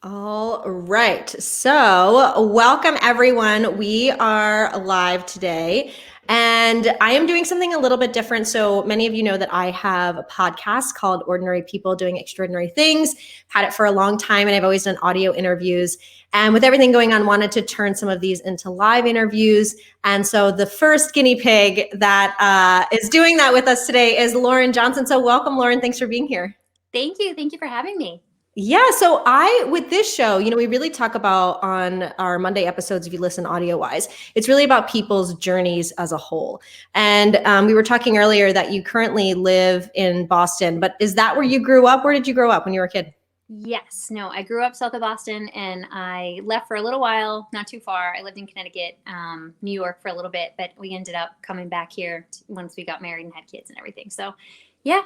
All right. So, welcome everyone. We are live today, and I am doing something a little bit different. So, many of you know that I have a podcast called Ordinary People Doing Extraordinary Things. Had it for a long time, and I've always done audio interviews. And with everything going on, wanted to turn some of these into live interviews. And so, the first guinea pig that is doing that with us today is Lauren Johnson. So, welcome, Lauren. Thanks for being here. Thank you. Thank you for having me. Yeah, so with this show, we really talk about on our Monday episodes, if you listen audio wise, it's really about people's journeys as a whole. And we were talking earlier that you currently live in Boston, but is that where you grew up? Where did you grow up when you were a kid? Yes. No, I grew up south of Boston and I left for a little while, not too far. I lived in Connecticut, New York for a little bit, but we ended up coming back here once we got married and had kids and everything. So, yeah.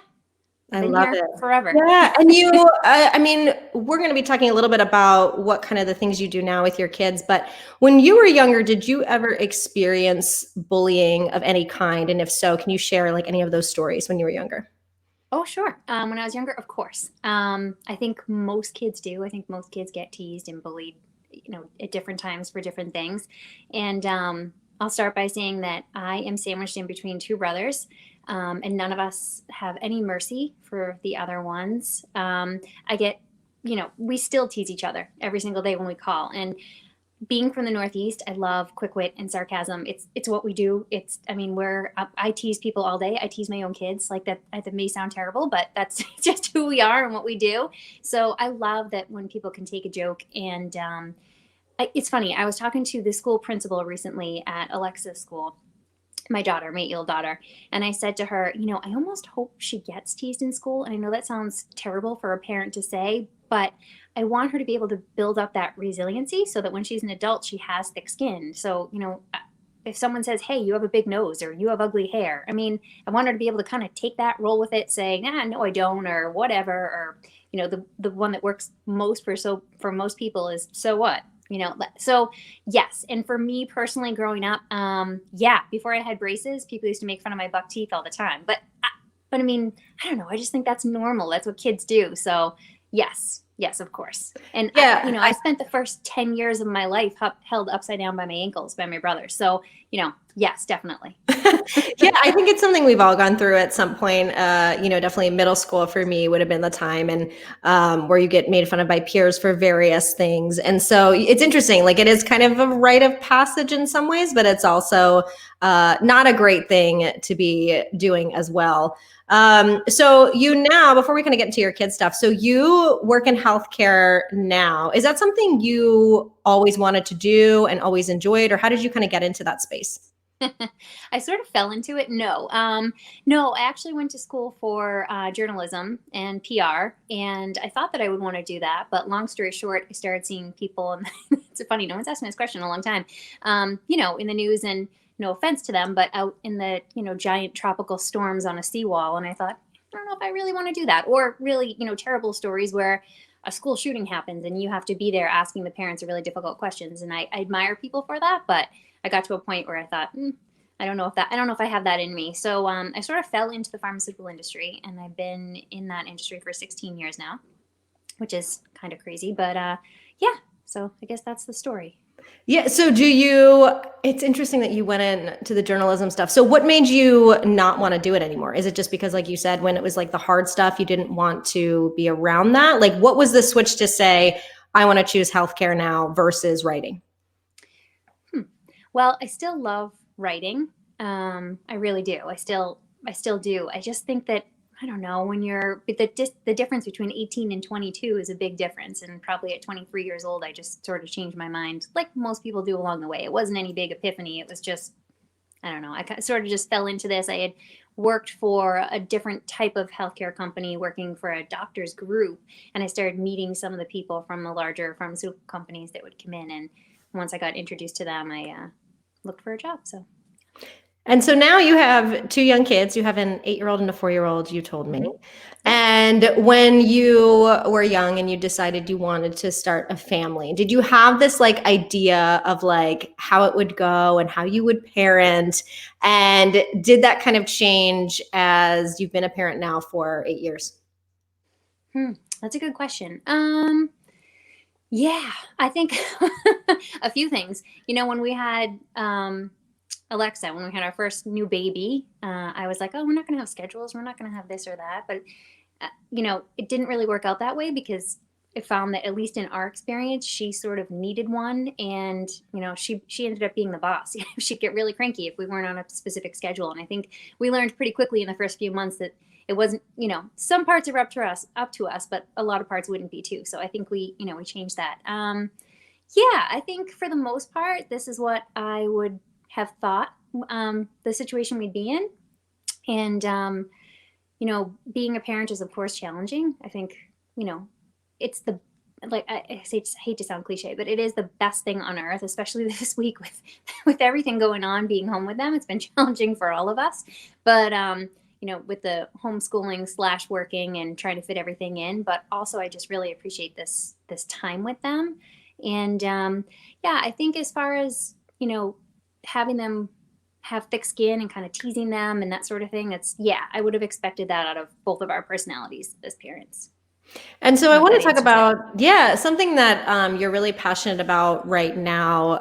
I love it. Forever. Yeah. And we're going to be talking a little bit about what kind of the things you do now with your kids. But when you were younger, did you ever experience bullying of any kind? And if so, can you share like any of those stories when you were younger? Oh, sure. When I was younger, of course. I think most kids do. I think most kids get teased and bullied, at different times for different things. And I'll start by saying that I am sandwiched in between two brothers. And none of us have any mercy for the other ones. We still tease each other every single day when we call. And being from the Northeast, I love quick wit and sarcasm. It's what we do. I tease people all day. I tease my own kids. Like that may sound terrible, but that's just who we are and what we do. So I love that when people can take a joke. And it's funny. I was talking to the school principal recently at Alexa's school, my 8-year-old daughter. And I said to her, I almost hope she gets teased in school. And I know that sounds terrible for a parent to say, but I want her to be able to build up that resiliency so that when she's an adult, she has thick skin. So, if someone says, hey, you have a big nose or you have ugly hair, I want her to be able to kind of take that, roll with it, say, nah, no, I don't, or whatever. Or, the one that works most for most people is, so what? So yes. And for me personally growing up, before I had braces, people used to make fun of my buck teeth all the time, but I don't know. I just think that's normal. That's what kids do. So yes, of course. And yeah, I spent the first 10 years of my life held upside down by my ankles by my brother. So, yes, definitely. Yeah, I think it's something we've all gone through at some point. Definitely middle school for me would have been the time, and where you get made fun of by peers for various things. And so it's interesting. Like it is kind of a rite of passage in some ways, but it's also not a great thing to be doing as well. So you now, before we kind of get into your kid stuff, so you work in healthcare now. Is that something you always wanted to do and always enjoyed, or how did you kind of get into that space? I sort of fell into it. No, I actually went to school for journalism and PR, and I thought that I would want to do that. But long story short, I started seeing people, and it's funny, no one's asked me this question in a long time, in the news, and no offense to them, but out in the, giant tropical storms on a seawall. And I thought, I don't know if I really want to do that. Or really, terrible stories where a school shooting happens and you have to be there asking the parents really difficult questions. And I admire people for that, but I got to a point where I thought, I don't know if I have that in me. So I sort of fell into the pharmaceutical industry, and I've been in that industry for 16 years now, which is kind of crazy, but so I guess that's the story. Yeah. So it's interesting that you went into the journalism stuff. So what made you not want to do it anymore? Is it just because, like you said, when it was like the hard stuff, you didn't want to be around that? Like, what was the switch to say, I want to choose healthcare now versus writing? Well, I still love writing. I really do. I still do. I just think that, I don't know, when the difference between 18 and 22 is a big difference. And probably at 23 years old, I just sort of changed my mind, like most people do along the way. It wasn't any big epiphany. It was just, I don't know. I sort of just fell into this. I had worked for a different type of healthcare company, working for a doctor's group. And I started meeting some of the people from the larger pharmaceutical companies that would come in. And once I got introduced to them, I looked for a job. And so now you have two young kids. You have an 8-year-old and a 4-year-old, you told me. And when you were young and you decided you wanted to start a family, did you have this like idea of like how it would go and how you would parent? And did that kind of change as you've been a parent now for 8 years? That's a good question. Yeah, I think a few things. When we had Alexa, when we had our first new baby, I was like, oh, we're not going to have schedules. We're not going to have this or that. But, it didn't really work out that way because I found that, at least in our experience, she sort of needed one. And, she ended up being the boss. She'd get really cranky if we weren't on a specific schedule. And I think we learned pretty quickly in the first few months that it wasn't, some parts are up to us, but a lot of parts wouldn't be too. So I think we changed that. Yeah, I think for the most part, this is what I would have thought the situation we'd be in. And, being a parent is, of course, challenging. I think, you know, it's the, like, hate to sound cliche, but it is the best thing on earth, especially this week with, with everything going on, being home with them. It's been challenging for all of us. But, with the homeschooling slash working and trying to fit everything in, but also I just really appreciate this time with them. And yeah, I think as far as having them have thick skin and kind of teasing them and that sort of thing, that's, yeah, I would have expected that out of both of our personalities as parents. And so I I don't know if want that to talk answers it. about, yeah, something that you're really passionate about right now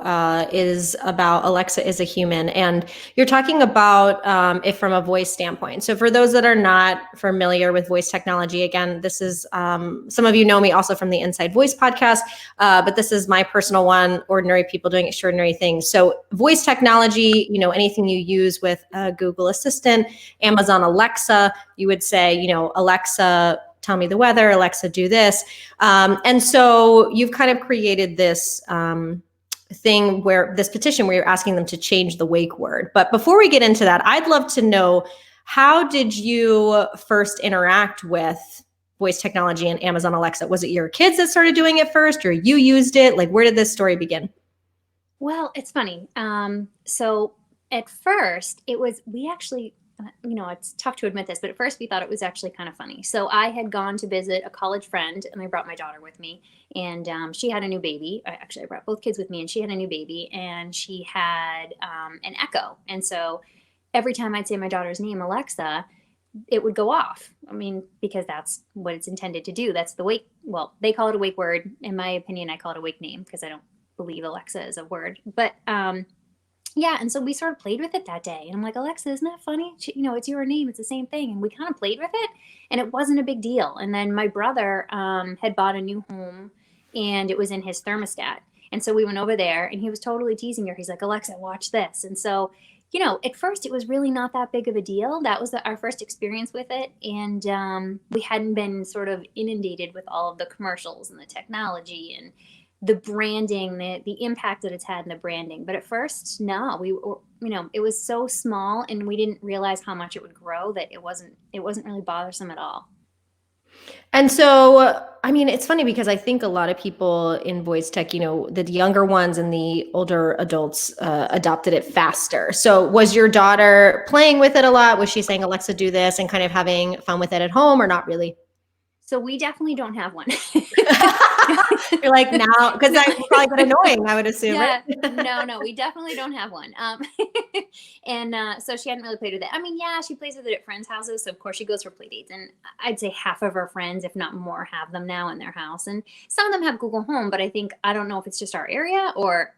is about Alexa is a human. And you're talking about it from a voice standpoint. So for those that are not familiar with voice technology, again, this is, some of you know me also from the Inside Voice podcast, but this is my personal one, Ordinary People Doing Extraordinary Things. So voice technology, anything you use with Google Assistant, Amazon Alexa, you would say, Alexa, tell me the weather, Alexa, do this. And so you've kind of created this thing where this petition where you're asking them to change the wake word. But before we get into that, I'd love to know, how did you first interact with voice technology and Amazon Alexa? Was it your kids that started doing it first, or you used it? Like, where did this story begin? Well, it's funny. So at first, we actually, it's tough to admit this, but at first we thought it was actually kind of funny. So I had gone to visit a college friend and I brought my daughter with me. And she had a new baby. I brought both kids with me, and she had a new baby, and she had an echo. And so every time I'd say my daughter's name, Alexa, it would go off. I mean, because that's what it's intended to do. That's the wake. Well, they call it a wake word. In my opinion, I call it a wake name because I don't believe Alexa is a word. But yeah, and so we sort of played with it that day. And I'm like, Alexa, isn't that funny? It's your name. It's the same thing. And we kind of played with it, and it wasn't a big deal. And then my brother had bought a new home, and it was in his thermostat. And so we went over there, and he was totally teasing her. He's like, Alexa, watch this. And so, at first it was really not that big of a deal. That was our first experience with it. And we hadn't been sort of inundated with all of the commercials and the technology and the branding, the impact that it's had in the branding. But at first, no, it was so small, and we didn't realize how much it would grow, that it wasn't really bothersome at all. And so, I mean, it's funny because I think a lot of people in voice tech, the younger ones and the older adults adopted it faster. So, was your daughter playing with it a lot? Was she saying, Alexa, do this, and kind of having fun with it at home, or not really? So we definitely don't have one. You're like, now, because No. that would probably get annoying, I would assume, right? Yeah, no, we definitely don't have one. And so she hadn't really played with it. I mean, yeah, she plays with it at friends' houses, so of course she goes for play dates. And I'd say half of her friends, if not more, have them now in their house. And some of them have Google Home, but I don't know if it's just our area or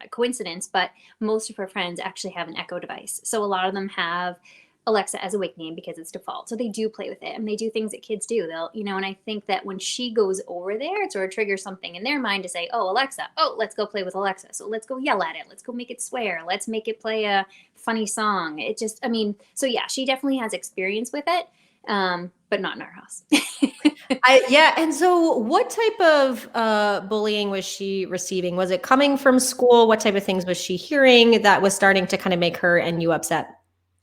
a coincidence, but most of her friends actually have an Echo device. So a lot of them have Alexa as a wake name because it's default. So they do play with it, and they do things that kids do. And I think that when she goes over there, it sort of triggers something in their mind to say, oh, Alexa, oh, let's go play with Alexa. So let's go yell at it. Let's go make it swear. Let's make it play a funny song. So yeah, she definitely has experience with it, but not in our house. Yeah. And so, what type of bullying was she receiving? Was it coming from school? What type of things was she hearing that was starting to kind of make her and you upset?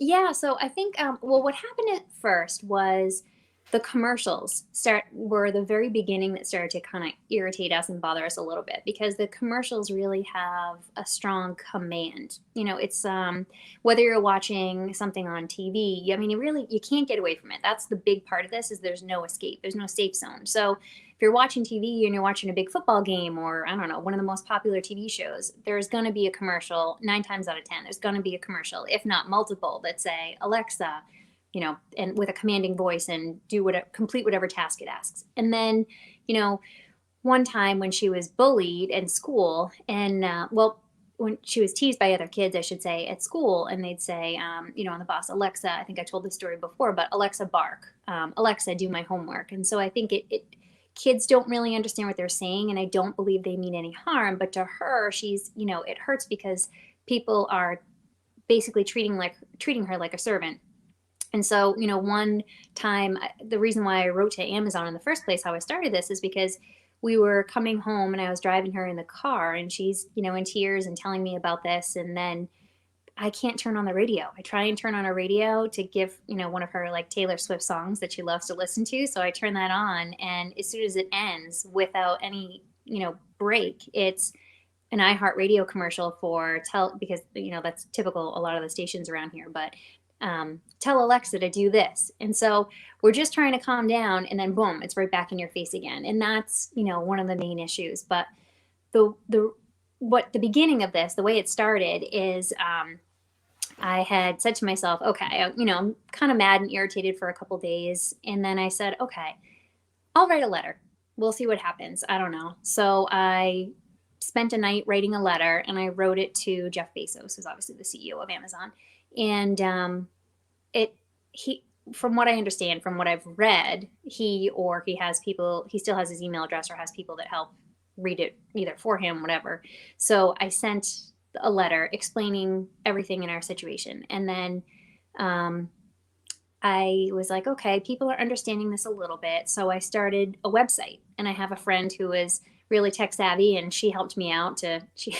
Yeah, so I think well, what happened at first was the commercials were the very beginning that started to kind of irritate us and bother us a little bit, because the commercials really have a strong command. It's whether you're watching something on TV, I mean, you can't get away from it. That's the big part of this, is there's no escape. There's no safe zone. So if you're watching TV and you're watching a big football game, or I don't know, one of the most popular TV shows, there's going to be a commercial 9 times out of 10. There's going to be a commercial, if not multiple, that say, Alexa, and with a commanding voice, and complete whatever task it asks. And then, you know, one time when she was bullied in school, and when she was teased by other kids, I should say, at school, and they'd say, on the bus, Alexa, I think I told this story before, but Alexa, bark, Alexa, do my homework. And so I think kids don't really understand what they're saying, and I don't believe they mean any harm. But to her, it hurts because people are basically treating her like a servant. And so, one time, the reason why I wrote to Amazon in the first place, how I started this, is because we were coming home and I was driving her in the car, and she's, in tears and telling me about this. And then I can't turn on the radio. I try and turn on a radio to give, one of her like Taylor Swift songs that she loves to listen to. So I turn that on, and as soon as it ends without any, break, it's an iHeartRadio commercial because that's typical a lot of the stations around here, but tell Alexa to do this. And so we're just trying to calm down, and then boom, it's right back in your face again. And that's, one of the main issues. But the beginning of this, the way it started is, I had said to myself, okay, I'm kind of mad and irritated for a couple days. And then I said, okay, I'll write a letter. We'll see what happens. I don't know. So I spent a night writing a letter, and I wrote it to Jeff Bezos, who's obviously the CEO of Amazon. And from what I understand, from what I've read, he still has his email address or has people that help read it either for him, whatever. So I sent a letter explaining everything in our situation. And then I was like, okay, people are understanding this a little bit. So I started a website, and I have a friend who is really tech savvy, and she helped me out. She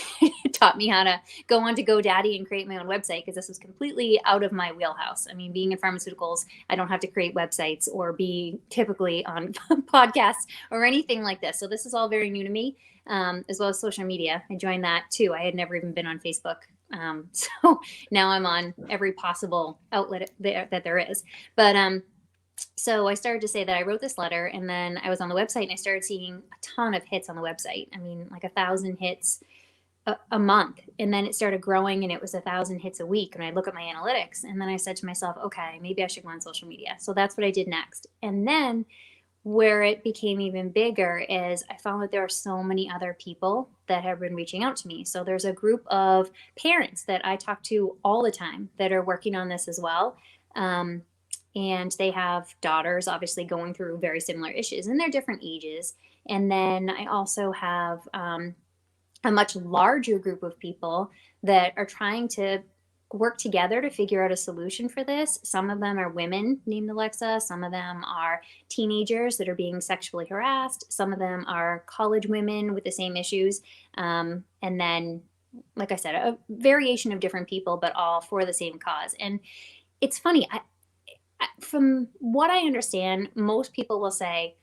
taught me how to go on to GoDaddy and create my own website, because this was completely out of my wheelhouse. I mean, being in pharmaceuticals, I don't have to create websites or be typically on podcasts or anything like this. So this is all very new to me, as well as social media. I joined that too. I had never even been on Facebook. So now I'm on every possible outlet that there is. But so I started to say that I wrote this letter, and then I was on the website, and I started seeing a ton of hits on the website. I mean, like 1,000 hits a month. And then it started growing, and it was 1,000 hits a week. And I look at my analytics, and then I said to myself, okay, maybe I should go on social media. So that's what I did next. And then where it became even bigger is I found that there are so many other people that have been reaching out to me. So there's a group of parents that I talk to all the time that are working on this as well. And they have daughters obviously going through very similar issues, and they're different ages. And then I also have a much larger group of people that are trying to work together to figure out a solution for this. Some of them are women named Alexa. Some of them are teenagers that are being sexually harassed. Some of them are college women with the same issues. And then, like I said, a variation of different people, but all for the same cause. And it's funny, from what I understand, most people will say,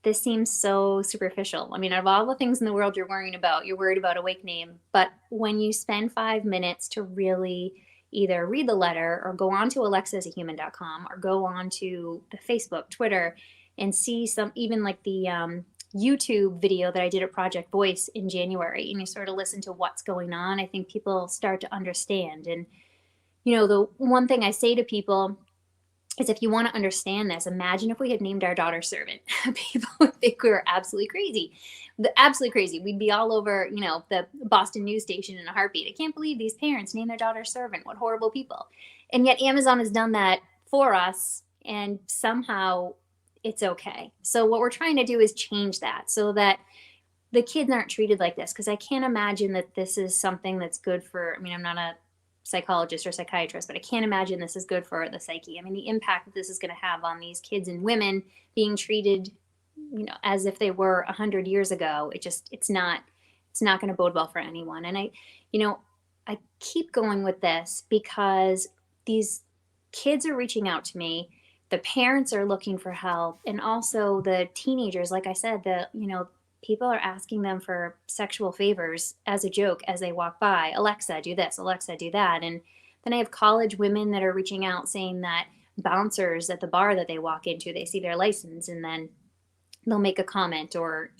this seems so superficial. I mean, out of all the things in the world you're worried about a wake name. But when you spend 5 minutes to really either read the letter or go on to alexasahuman.com or go on to the Facebook, Twitter, and see even like the YouTube video that I did at Project Voice in January, and you sort of listen to what's going on, I think people start to understand. And, the one thing I say to people is, if you want to understand this, imagine if we had named our daughter Servant. People would think we were absolutely crazy. Absolutely crazy. We'd be all over, the Boston news station in a heartbeat. I can't believe these parents named their daughter Servant. What horrible people. And yet Amazon has done that for us, and somehow it's okay. So what we're trying to do is change that so that the kids aren't treated like this, because I can't imagine that this is something that's good for, I'm not a psychologist or psychiatrist, but I can't imagine this is good for the psyche. I mean, the impact that this is going to have on these kids and women being treated, as if they were 100 years ago, it's not going to bode well for anyone. And I keep going with this because these kids are reaching out to me. The parents are looking for help, and also the teenagers, like I said, people are asking them for sexual favors as a joke as they walk by. Alexa, do this. Alexa, do that. And then I have college women that are reaching out saying that bouncers at the bar that they walk into, they see their license, and then they'll make a comment. Or,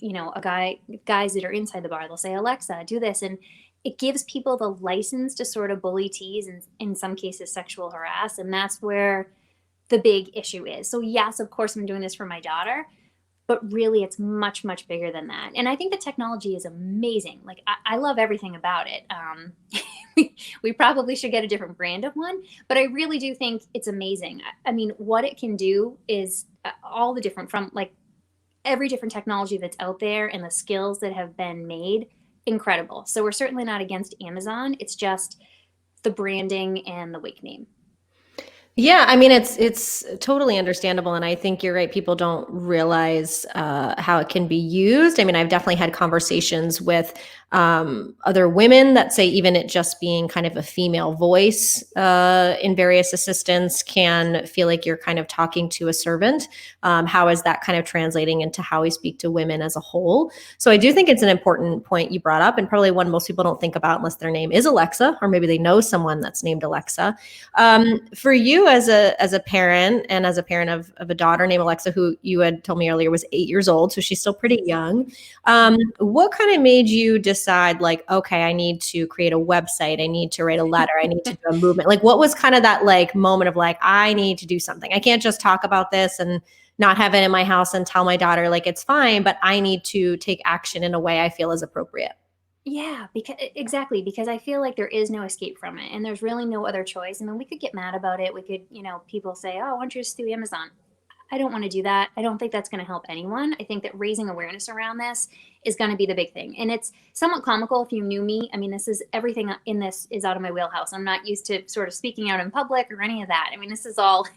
guys that are inside the bar, they'll say, Alexa, do this. And it gives people the license to sort of bully, tease, and in some cases sexual harass. And that's where the big issue is. So yes, of course, I'm doing this for my daughter, but really it's much, much bigger than that. And I think the technology is amazing. Like I love everything about it. We probably should get a different brand of one, but I really do think it's amazing. I mean, what it can do is all the different, from like every different technology that's out there and the skills that have been made, incredible. So we're certainly not against Amazon. It's just the branding and the wake name. Yeah, I mean it's totally understandable, and I think you're right. People don't realize how it can be used. I mean, I've definitely had conversations with other women that say even it just being kind of a female voice in various assistants can feel like you're kind of talking to a servant. How is that kind of translating into how we speak to women as a whole? So I do think it's an important point you brought up, and probably one most people don't think about unless their name is Alexa, or maybe they know someone that's named Alexa. For you as a parent and as a parent of a daughter named Alexa, who you had told me earlier was 8 years old, so she's still pretty young. What kind of made you decide, like, okay, I need to create a website, I need to write a letter, I need to do a movement? Like, what was kind of that like moment of like, I need to do something. I can't just talk about this and not have it in my house and tell my daughter like it's fine, but I need to take action in a way I feel is appropriate. Yeah, because exactly, because I feel like there is no escape from it and there's really no other choice. I mean, we could get mad about it. We could, people say, "Oh, why don't you just do Amazon?" I don't want to do that. I don't think that's going to help anyone. I think that raising awareness around this is going to be the big thing. And it's somewhat comical if you knew me. I mean, this is everything in this is out of my wheelhouse. I'm not used to sort of speaking out in public or any of that. I mean, this is all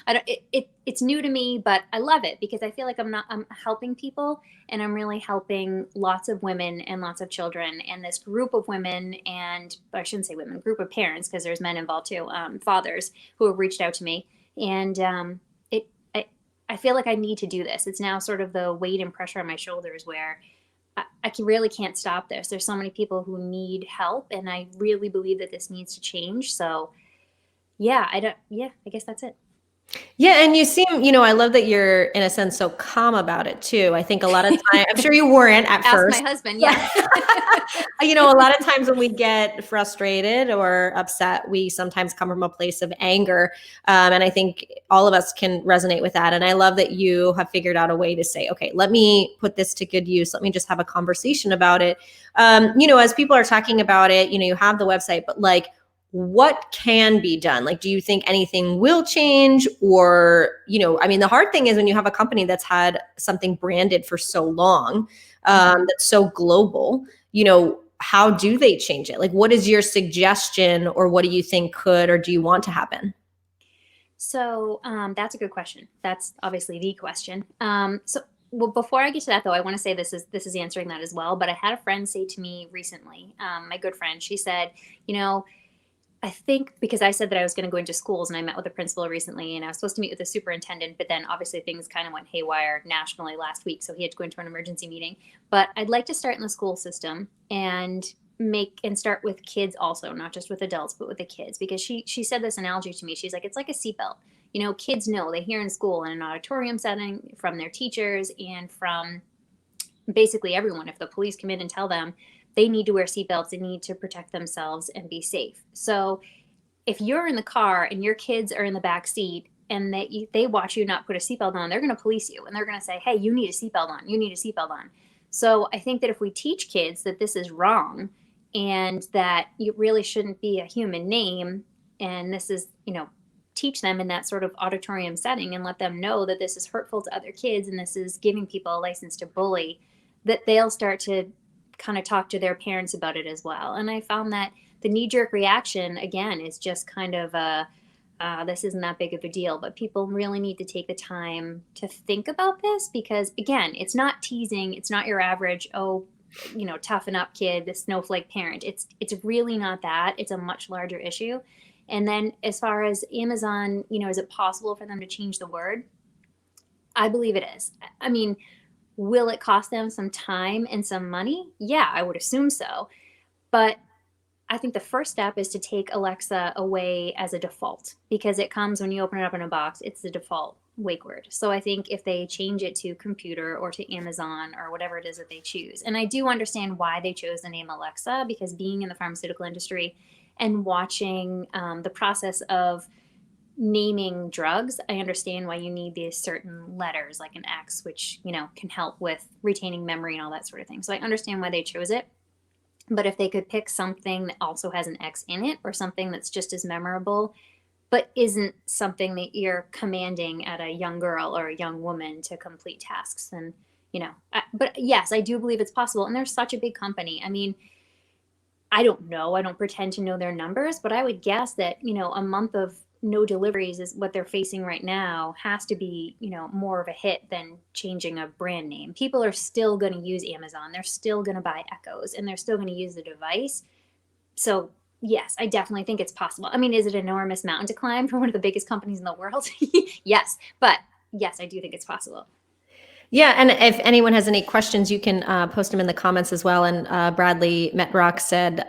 I don't it's new to me, but I love it because I feel like I'm helping people, and I'm really helping lots of women and lots of children, and this group of women, and I shouldn't say women, group of parents, because there's men involved too, fathers who have reached out to me. And it I feel like I need to do this. It's now sort of the weight and pressure on my shoulders where really can't stop this. There's so many people who need help, and I really believe that this needs to change. So yeah, I guess that's it. Yeah, and you seem, I love that you're in a sense so calm about it too. I think a lot of time, I'm sure you weren't at Ask my first. husband. Yeah. A lot of times when we get frustrated or upset, we sometimes come from a place of anger. And I think all of us can resonate with that. And I love that you have figured out a way to say, okay, let me put this to good use. Let me just have a conversation about it. As people are talking about it, you have the website, but like, what can be done? Like, do you think anything will change? Or, I mean, the hard thing is when you have a company that's had something branded for so long, that's so global, how do they change it? Like, what is your suggestion, or what do you think could, or do you want to happen? So that's a good question. That's obviously the question. Well, before I get to that, though, I want to say this is answering that as well. But I had a friend say to me recently, my good friend, she said, I think because I said that I was going to go into schools, and I met with a principal recently, and I was supposed to meet with the superintendent, but then obviously things kind of went haywire nationally last week, so he had to go into an emergency meeting. But I'd like to start in the school system and start with kids also, not just with adults, but with the kids, because she said this analogy to me. She's like, it's like a seatbelt. Kids know, they hear in school in an auditorium setting from their teachers and from basically everyone. If the police come in and tell them they need to wear seatbelts, they need to protect themselves and be safe. So if you're in the car and your kids are in the back seat and they watch you not put a seatbelt on, they're going to police you, and they're going to say, hey, you need a seatbelt on. You need a seatbelt on. So I think that if we teach kids that this is wrong and that it really shouldn't be a human name, and this is, teach them in that sort of auditorium setting and let them know that this is hurtful to other kids and this is giving people a license to bully, that they'll start to kind of talk to their parents about it as well. And I found that the knee-jerk reaction, again, is just kind of this isn't that big of a deal, but people really need to take the time to think about this, because again, it's not teasing. It's not your average, oh, toughen up kid, the snowflake parent. It's really not that. It's a much larger issue. And then as far as Amazon, is it possible for them to change the word? I believe it is. I mean, will it cost them some time and some money? Yeah, I would assume so. But I think the first step is to take Alexa away as a default, because it comes when you open it up in a box, it's the default wake word. So I think if they change it to computer or to Amazon or whatever it is that they choose, and I do understand why they chose the name Alexa, because being in the pharmaceutical industry and watching the process of naming drugs, I understand why you need these certain letters like an X, which, can help with retaining memory and all that sort of thing. So I understand why they chose it. But if they could pick something that also has an X in it, or something that's just as memorable, but isn't something that you're commanding at a young girl or a young woman to complete tasks, then, but yes, I do believe it's possible. And they're such a big company. I mean, I don't know. I don't pretend to know their numbers, but I would guess that, a month of no deliveries is what they're facing right now has to be, more of a hit than changing a brand name. People are still going to use Amazon. They're still going to buy Echoes, and they're still going to use the device. So, yes, I definitely think it's possible. I mean, is it an enormous mountain to climb for one of the biggest companies in the world? Yes. But yes, I do think it's possible. Yeah, and if anyone has any questions, you can post them in the comments as well. And Bradley Metrock said,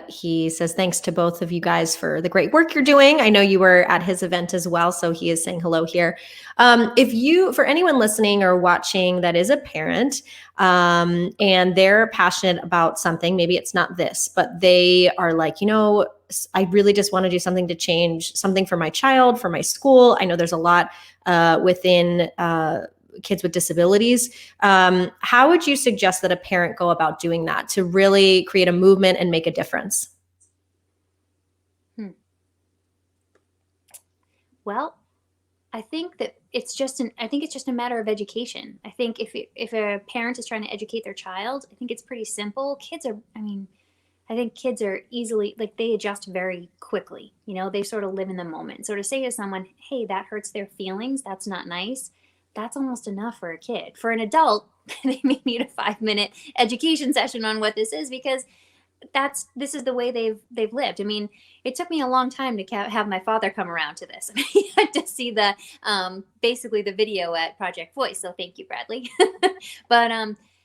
he says, thanks to both of you guys for the great work you're doing. I know you were at his event as well, so he is saying hello here. For anyone listening or watching that is a parent, and they're passionate about something, maybe it's not this, but they are like, I really just want to do something to change something for my child, for my school. I know there's a lot within kids with disabilities. How would you suggest that a parent go about doing that to really create a movement and make a difference? Well, I think that it's just a matter of education. I think if a parent is trying to educate their child, I think it's pretty simple. I think kids are easily, like, they adjust very quickly. They sort of live in the moment. So to say to someone, hey, that hurts their feelings, that's not nice, that's almost enough for a kid. For an adult, they may need a 5-minute education session on what this is, because this is the way they've lived. I mean, it took me a long time to have my father come around to this. He had to see the basically the video at Project Voice. So thank you, Bradley. But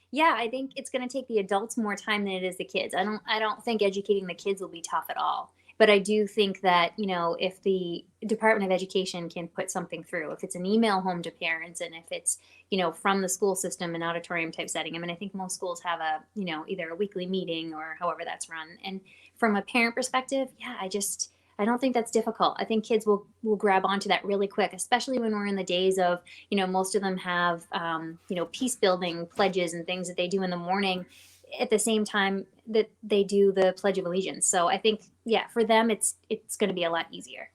yeah, I think it's going to take the adults more time than it is the kids. I don't think educating the kids will be tough at all. But I do think that, if the Department of Education can put something through, if it's an email home to parents, and if it's, from the school system, an auditorium type setting. I mean, I think most schools have either a weekly meeting or however that's run. And from a parent perspective, yeah, I don't think that's difficult. I think kids will grab onto that really quick, especially when we're in the days of, most of them have, peace building pledges and things that they do in the morning at the same time that they do the Pledge of Allegiance. So I think, yeah, for them, it's going to be a lot easier.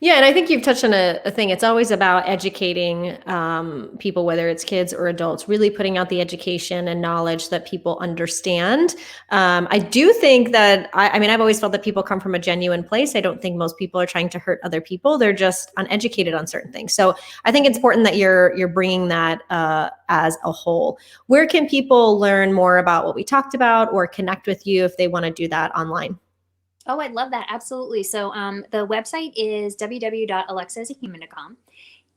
Yeah, and I think you've touched on a thing. It's always about educating people, whether it's kids or adults, really putting out the education and knowledge that people understand. I do think that, I've always felt that people come from a genuine place. I don't think most people are trying to hurt other people. They're just uneducated on certain things. So I think it's important that you're bringing that as a whole. Where can people learn more about what we talked about or connect with you if they want to do that online? Oh, I'd love that. Absolutely. So the website is www.alexaasahuman.com.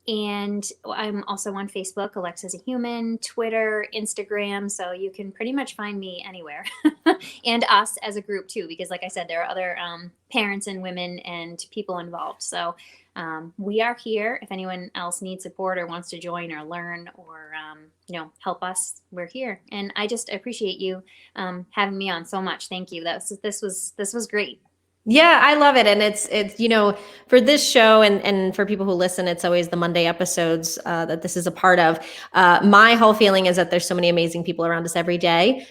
And I'm also on Facebook, Alexa as a Human, Twitter, Instagram. So you can pretty much find me anywhere. And us as a group too, because like I said, there are other parents and women and people involved. So we are here. If anyone else needs support or wants to join or learn or, help us, we're here. And I just appreciate you having me on so much. Thank you. This was great. Yeah, I love it. And it's, for this show and for people who listen, it's always the Monday episodes that this is a part of. My whole feeling is that there's so many amazing people around us every day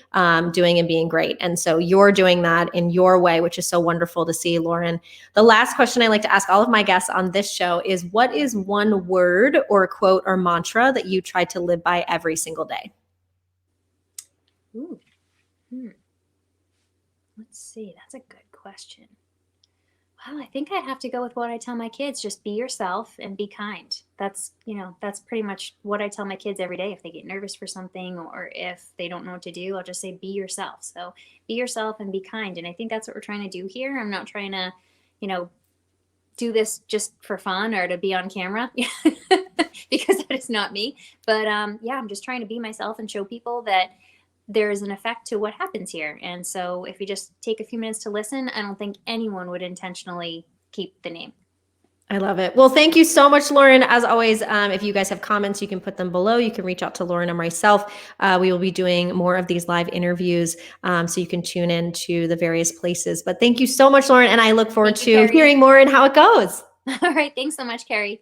doing and being great. And so you're doing that in your way, which is so wonderful to see, Lauren. The last question I like to ask all of my guests on this show is, what is one word or quote or mantra that you try to live by every single day? Ooh. Let's see. That's a good question. Well, I think I'd have to go with what I tell my kids. Just be yourself and be kind. That's pretty much what I tell my kids every day. If they get nervous for something or if they don't know what to do, I'll just say, be yourself. So be yourself and be kind. And I think that's what we're trying to do here. I'm not trying to, do this just for fun or to be on camera because that is not me. But yeah, I'm just trying to be myself and show people that there is an effect to what happens here. And so if you just take a few minutes to listen, I don't think anyone would intentionally keep the name. I love it. Well, thank you so much, Lauren. As always, if you guys have comments, you can put them below. You can reach out to Lauren or myself. We will be doing more of these live interviews, so you can tune in to the various places. But thank you so much, Lauren. And I look forward to hearing more and how it goes. All right. Thanks so much, Carrie.